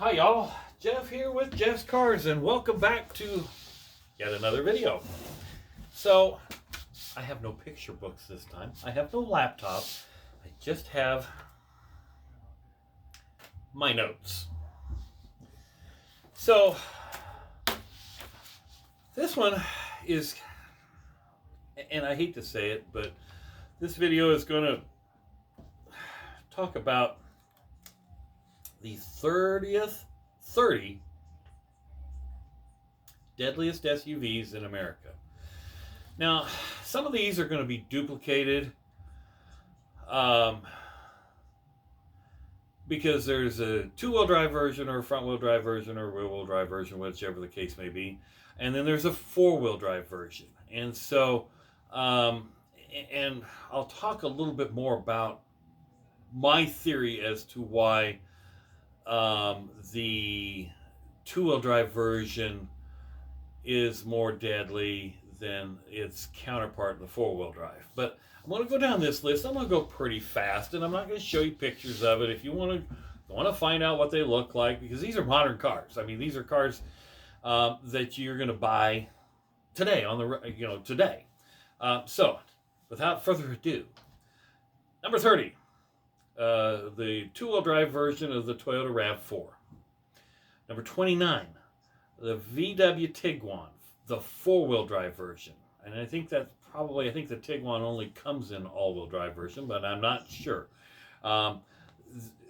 Hi y'all, Jeff here with Jeff's Cars, and welcome back to yet another video. So, I have no picture books this time. I have no laptop. I just have my notes. So, this one is, and I hate to say it, but this video is going to talk about the 30 deadliest SUVs in America. Now, some of these are going to be duplicated because there's a two-wheel drive version or a front-wheel drive version or a rear-wheel drive version, whichever the case may be. And then there's a four-wheel drive version. And so, and I'll talk a little bit more about my theory as to why the two-wheel drive version is more deadly than its counterpart in the four-wheel drive. But I'm going to go down this list. I'm going to go pretty fast, and I'm not going to show you pictures of it. If you want to find out what they look like, because these are modern cars. I mean, these are cars that you're going to buy today today. So, without further ado, number 30. The two-wheel drive version of the Toyota RAV4. Number 29, the VW Tiguan, the four-wheel drive version. And I think the Tiguan only comes in all-wheel drive version, but I'm not sure.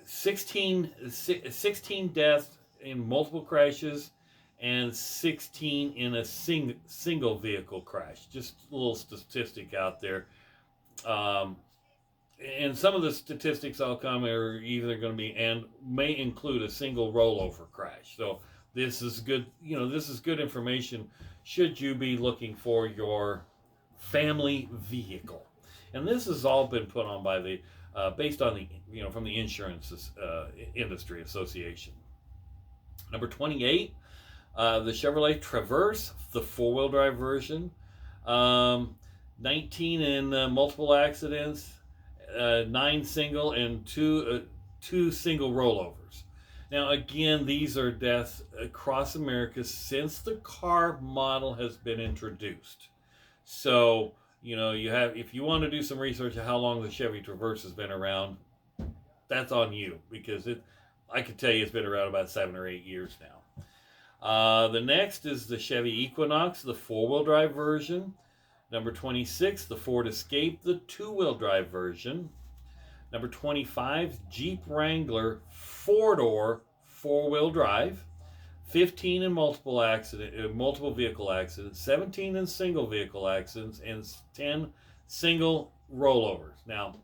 16 deaths in multiple crashes and 16 in a single vehicle crash. Just a little statistic out there. And some of the statistics I'll come are either going to be and may include a single rollover crash. So this is good. This is good information should you be looking for your family vehicle. And this has all been put on by the based on the from the Insurance Industry Association. Number 28, the Chevrolet Traverse, the four-wheel drive version. 19 in multiple accidents. 9 single and two single rollovers. Now again, these are deaths across America since the car model has been introduced. So if you want to do some research on how long the Chevy Traverse has been around, that's on you, because I could tell you it's been around about 7 or 8 years now. The next is the Chevy Equinox, the four-wheel drive version. Number 26, the Ford Escape, the two-wheel drive version. Number 25, Jeep Wrangler, four-door, four-wheel drive. 15 in multiple vehicle accidents, 17 in single vehicle accidents, and 10 single rollovers. Now,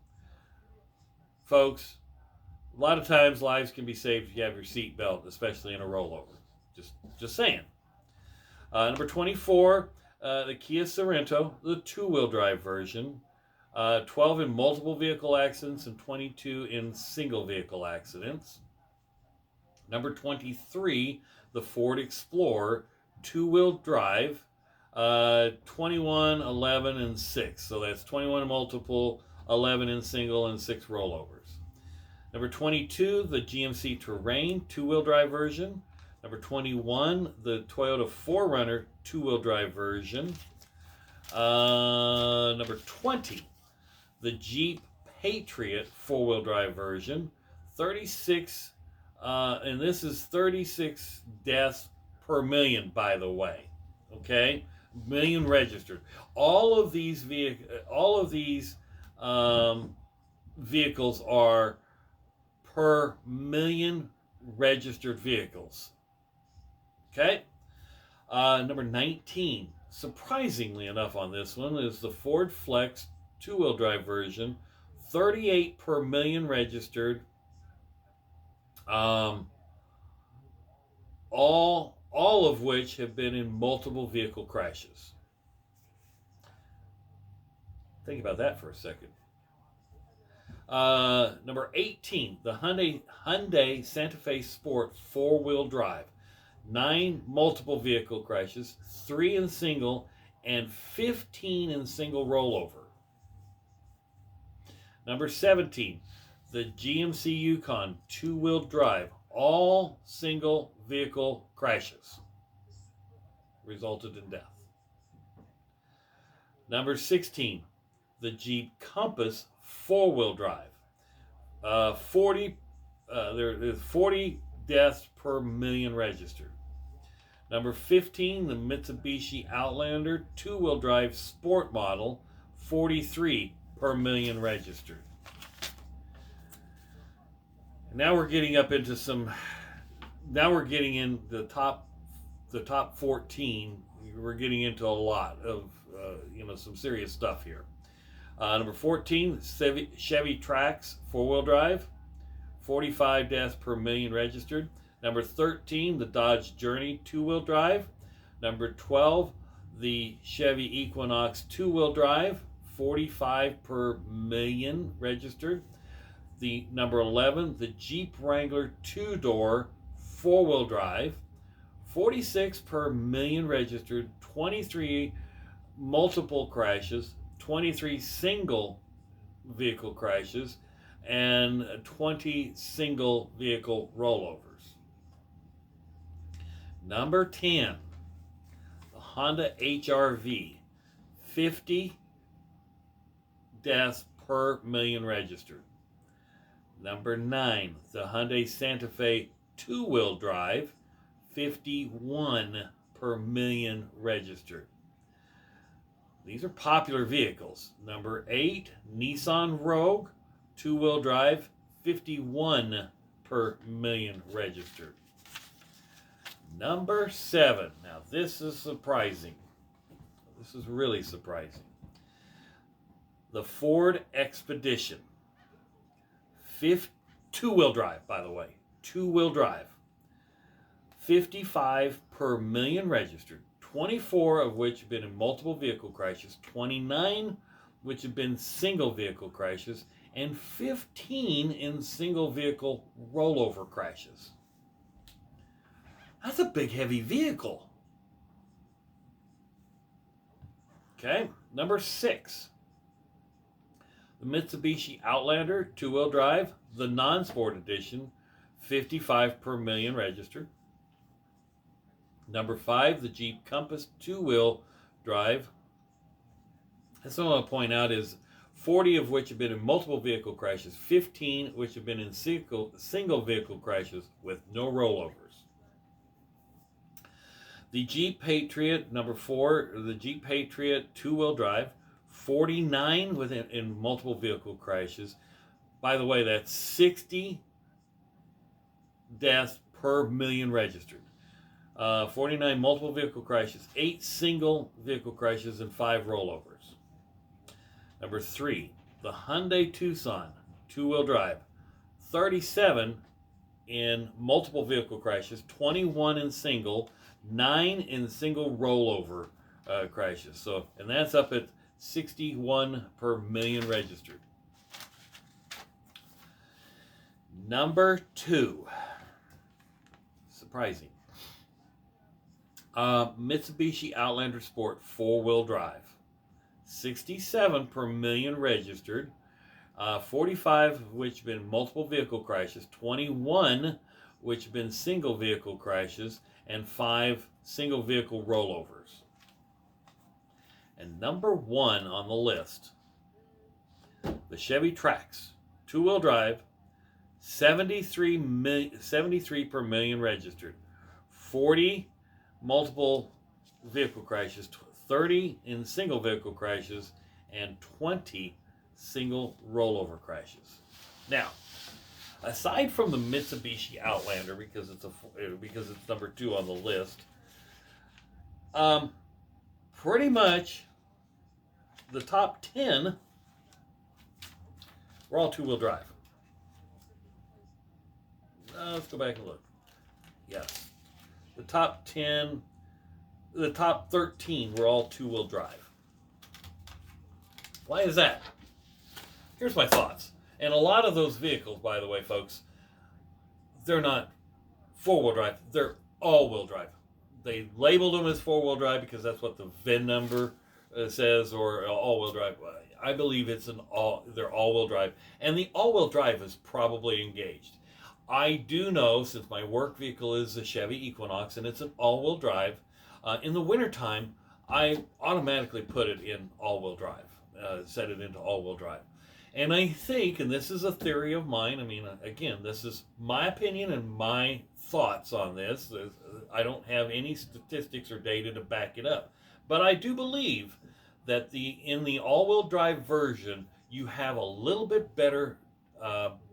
folks, a lot of times lives can be saved if you have your seat belt, especially in a rollover. Just saying. Number 24. The Kia Sorento, the two-wheel drive version, 12 in multiple vehicle accidents and 22 in single vehicle accidents. Number 23, the Ford Explorer, two-wheel drive, 21, 11, and 6. So that's 21 in multiple, 11 in single, and 6 rollovers. Number 22, the GMC Terrain, two-wheel drive version. Number 21, the Toyota 4Runner two-wheel drive version. Number 20, the Jeep Patriot four-wheel drive version. 36, and this is 36 deaths per million, by the way. Okay, million registered. All of these vehicles are per million registered vehicles. Okay, number 19, surprisingly enough on this one, is the Ford Flex two-wheel drive version, 38 per million registered. All of which have been in multiple vehicle crashes. Think about that for a second. Number 18, the Hyundai Santa Fe Sport four-wheel drive. 9 multiple vehicle crashes, 3 in single, and 15 in single rollover. Number 17, the GMC Yukon two-wheel drive, All single vehicle crashes resulted in death. Number 16, the Jeep Compass four-wheel drive. 40 there is 40 deaths per million registered. Number 15, the Mitsubishi Outlander two-wheel drive sport model, 43 per million registered. Now we're getting up into now we're getting in the top 14. We're getting into a lot of some serious stuff here. Number 14, Chevy Trax four-wheel drive, 45 deaths per million registered. Number 13, the Dodge Journey two-wheel drive. Number 12, the Chevy Equinox two-wheel drive, 45 per million registered. The number 11, the Jeep Wrangler two-door four-wheel drive, 46 per million registered, 23 multiple crashes, 23 single vehicle crashes, and 20 single vehicle rollovers. Number 10, the Honda HR-V, 50 deaths per million registered. Number 9, the Hyundai Santa Fe two-wheel drive, 51 per million registered. These are popular vehicles. Number 8, Nissan Rogue two-wheel drive, 51 per million registered. Number 7, now this is surprising. This is really surprising. The Ford Expedition, two-wheel drive, by the way, two-wheel drive, 55 per million registered, 24 of which have been in multiple vehicle crashes, 29 which have been single vehicle crashes, and 15 in single vehicle rollover crashes. That's a big, heavy vehicle. Okay, number 6. The Mitsubishi Outlander two-wheel drive, the non-sport edition, 55 per million registered. Number 5, the Jeep Compass two-wheel drive. That's what I want to point out is 40 of which have been in multiple vehicle crashes, 15 which have been in single vehicle crashes with no rollovers. The Jeep Patriot, number 4, the Jeep Patriot two-wheel drive, 49 in multiple vehicle crashes. By the way, that's 60 deaths per million registered. 49 multiple vehicle crashes, 8 single vehicle crashes, and 5 rollovers. Number 3, the Hyundai Tucson two-wheel drive, 37 in multiple vehicle crashes, 21 in single, 9 in single rollover crashes. So, and that's up at 61 per million registered. Number 2, surprising, Mitsubishi Outlander Sport four-wheel drive, 67 per million registered, 45 of which have been multiple vehicle crashes, 21 which have been single vehicle crashes, and 5 single vehicle rollovers. And number 1 on the list, the Chevy Trax two-wheel drive, 73 per million registered, 40 multiple vehicle crashes, 30 in single vehicle crashes, and 20 single rollover crashes. Now, aside from the Mitsubishi Outlander, because it's number 2 on the list, pretty much the top 10 were all two-wheel drive. Let's go back and look. Yes. The top 10, the top 13 were all two-wheel drive. Why is that? Here's my thoughts. And a lot of those vehicles, by the way, folks, they're not four-wheel drive. They're all-wheel drive. They labeled them as four-wheel drive because that's what the VIN number says, or all-wheel drive. I believe they're all-wheel drive. And the all-wheel drive is probably engaged. I do know, since my work vehicle is a Chevy Equinox and it's an all-wheel drive, in the wintertime, I automatically put it in all-wheel drive, set it into all-wheel drive. And I think, and this is a theory of mine, I mean, again, this is my opinion and my thoughts on this. I don't have any statistics or data to back it up. But I do believe that in the all-wheel drive version, you have a little bit better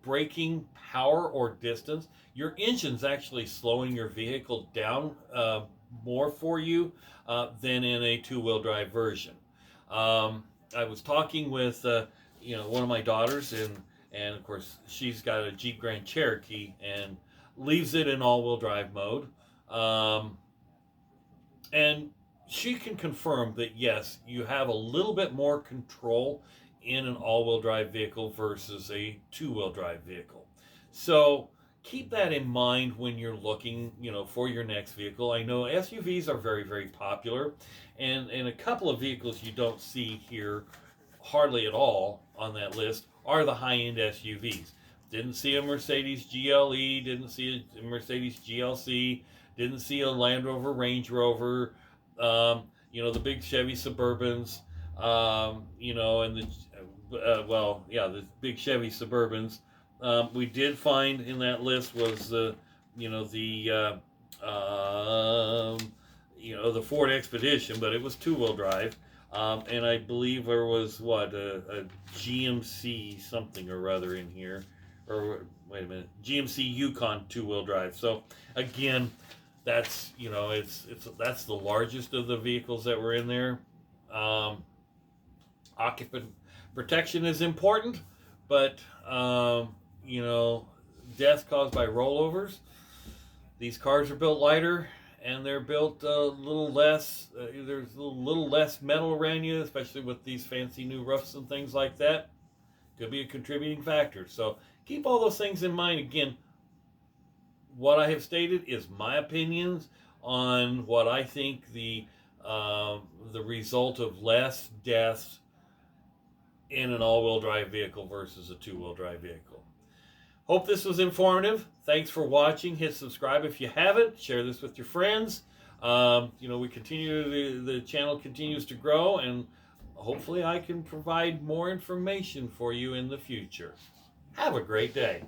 braking power or distance. Your engine's actually slowing your vehicle down more for you than in a two-wheel drive version. I was talking with one of my daughters, and of course she's got a Jeep Grand Cherokee and leaves it in all-wheel drive mode, and she can confirm that yes, you have a little bit more control in an all-wheel drive vehicle versus a two-wheel drive vehicle. So keep that in mind when you're looking, for your next vehicle. I know SUVs are very, very popular, and a couple of vehicles you don't see here hardly at all on that list are the high-end SUVs. Didn't see a Mercedes GLE, didn't see a Mercedes GLC, didn't see a Land Rover Range Rover, the big Chevy Suburbans, and the big Chevy Suburbans. We did find in that list was the Ford Expedition, but it was two-wheel drive. And I believe there was a GMC something or other in here, or wait a minute, GMC Yukon two-wheel drive. So again, that's that's the largest of the vehicles that were in there. Occupant protection is important, but death caused by rollovers. These cars are built lighter, and they're built a little less. There's a little less metal around you, especially with these fancy new roofs and things like that. Could be a contributing factor. So keep all those things in mind. Again, what I have stated is my opinions on what I think the result of less deaths in an all-wheel drive vehicle versus a two-wheel drive vehicle. Hope this was informative. Thanks for watching. Hit subscribe if you haven't. Share this with your friends. We continue, the channel continues to grow, and hopefully I can provide more information for you in the future. Have a great day.